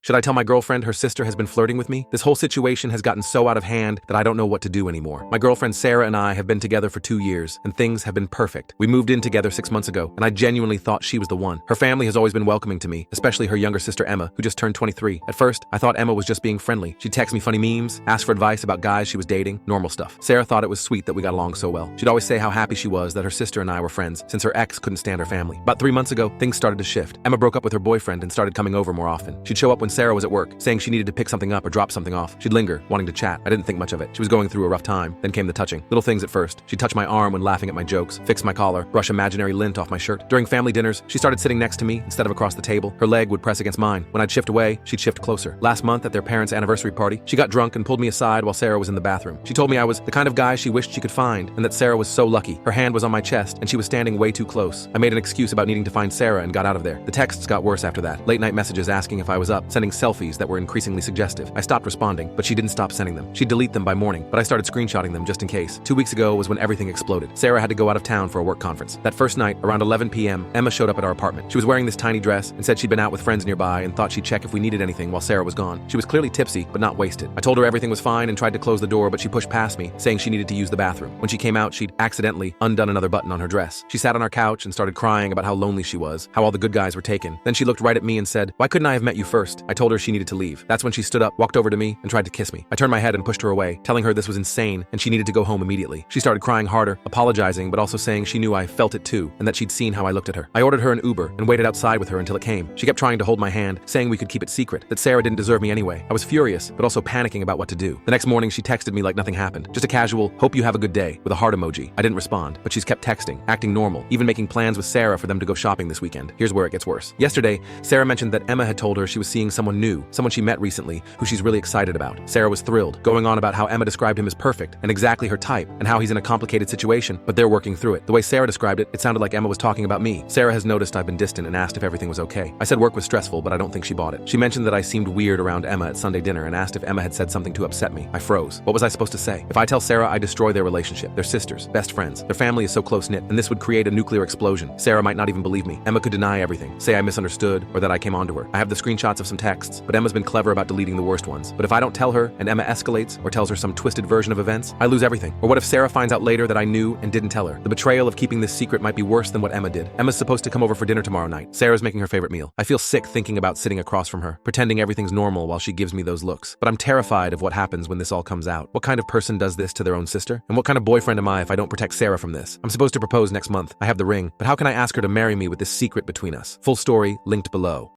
Should I tell my girlfriend her sister has been flirting with me? This whole situation has gotten so out of hand that I don't know what to do anymore. My girlfriend Sarah and I have been together for 2 years, and things have been perfect. We moved in together 6 months ago, and I genuinely thought she was the one. Her family has always been welcoming to me, especially her younger sister Emma, who just turned 23. At first, I thought Emma was just being friendly. She'd text me funny memes, ask for advice about guys she was dating, normal stuff. Sarah thought it was sweet that we got along so well. She'd always say how happy she was that her sister and I were friends, since her ex couldn't stand her family. About 3 months ago, things started to shift. Emma broke up with her boyfriend and started coming over more often. She'd show up when Sarah was at work, saying she needed to pick something up or drop something off. She'd linger, wanting to chat. I didn't think much of it. She was going through a rough time. Then came the touching. Little things at first. She'd touch my arm when laughing at my jokes, fix my collar, brush imaginary lint off my shirt. During family dinners, she started sitting next to me instead of across the table. Her leg would press against mine. When I'd shift away, she'd shift closer. Last month at their parents' anniversary party, she got drunk and pulled me aside while Sarah was in the bathroom. She told me I was the kind of guy she wished she could find, and that Sarah was so lucky. Her hand was on my chest, and she was standing way too close. I made an excuse about needing to find Sarah and got out of there. The texts got worse after that. Late night messages asking if I was up, sending selfies that were increasingly suggestive. I stopped responding, but she didn't stop sending them. She'd delete them by morning, but I started screenshotting them just in case. 2 weeks ago was when everything exploded. Sarah had to go out of town for a work conference. That first night, around 11 p.m., Emma showed up at our apartment. She was wearing this tiny dress and said she'd been out with friends nearby and thought she'd check if we needed anything while Sarah was gone. She was clearly tipsy, but not wasted. I told her everything was fine and tried to close the door, but she pushed past me, saying she needed to use the bathroom. When she came out, she'd accidentally undone another button on her dress. She sat on our couch and started crying about how lonely she was, how all the good guys were taken. Then she looked right at me and said, "Why couldn't I have met you first?" I told her she needed to leave. That's when she stood up, walked over to me, and tried to kiss me. I turned my head and pushed her away, telling her this was insane and she needed to go home immediately. She started crying harder, apologizing, but also saying she knew I felt it too, and that she'd seen how I looked at her. I ordered her an Uber and waited outside with her until it came. She kept trying to hold my hand, saying we could keep it secret, that Sarah didn't deserve me anyway. I was furious, but also panicking about what to do. The next morning, she texted me like nothing happened. Just a casual, "Hope you have a good day," with a heart emoji. I didn't respond, but she's kept texting, acting normal, even making plans with Sarah for them to go shopping this weekend. Here's where it gets worse. Yesterday, Sarah mentioned that Emma had told her she was seeing someone new, someone she met recently, who she's really excited about. Sarah was thrilled, going on about how Emma described him as perfect and exactly her type, and how he's in a complicated situation, but they're working through it. The way Sarah described it, it sounded like Emma was talking about me. Sarah has noticed I've been distant and asked if everything was okay. I said work was stressful, but I don't think she bought it. She mentioned that I seemed weird around Emma at Sunday dinner and asked if Emma had said something to upset me. I froze. What was I supposed to say? If I tell Sarah I destroy their relationship, they're sisters, best friends, their family is so close-knit, and this would create a nuclear explosion. Sarah might not even believe me. Emma could deny everything, say I misunderstood, or that I came onto her. I have the screenshots of some texts, but Emma's been clever about deleting the worst ones. But if I don't tell her, and Emma escalates, or tells her some twisted version of events, I lose everything. Or what if Sarah finds out later that I knew and didn't tell her? The betrayal of keeping this secret might be worse than what Emma did. Emma's supposed to come over for dinner tomorrow night. Sarah's making her favorite meal. I feel sick thinking about sitting across from her, pretending everything's normal while she gives me those looks. But I'm terrified of what happens when this all comes out. What kind of person does this to their own sister? And what kind of boyfriend am I if I don't protect Sarah from this? I'm supposed to propose next month. I have the ring, but how can I ask her to marry me with this secret between us? Full story linked below.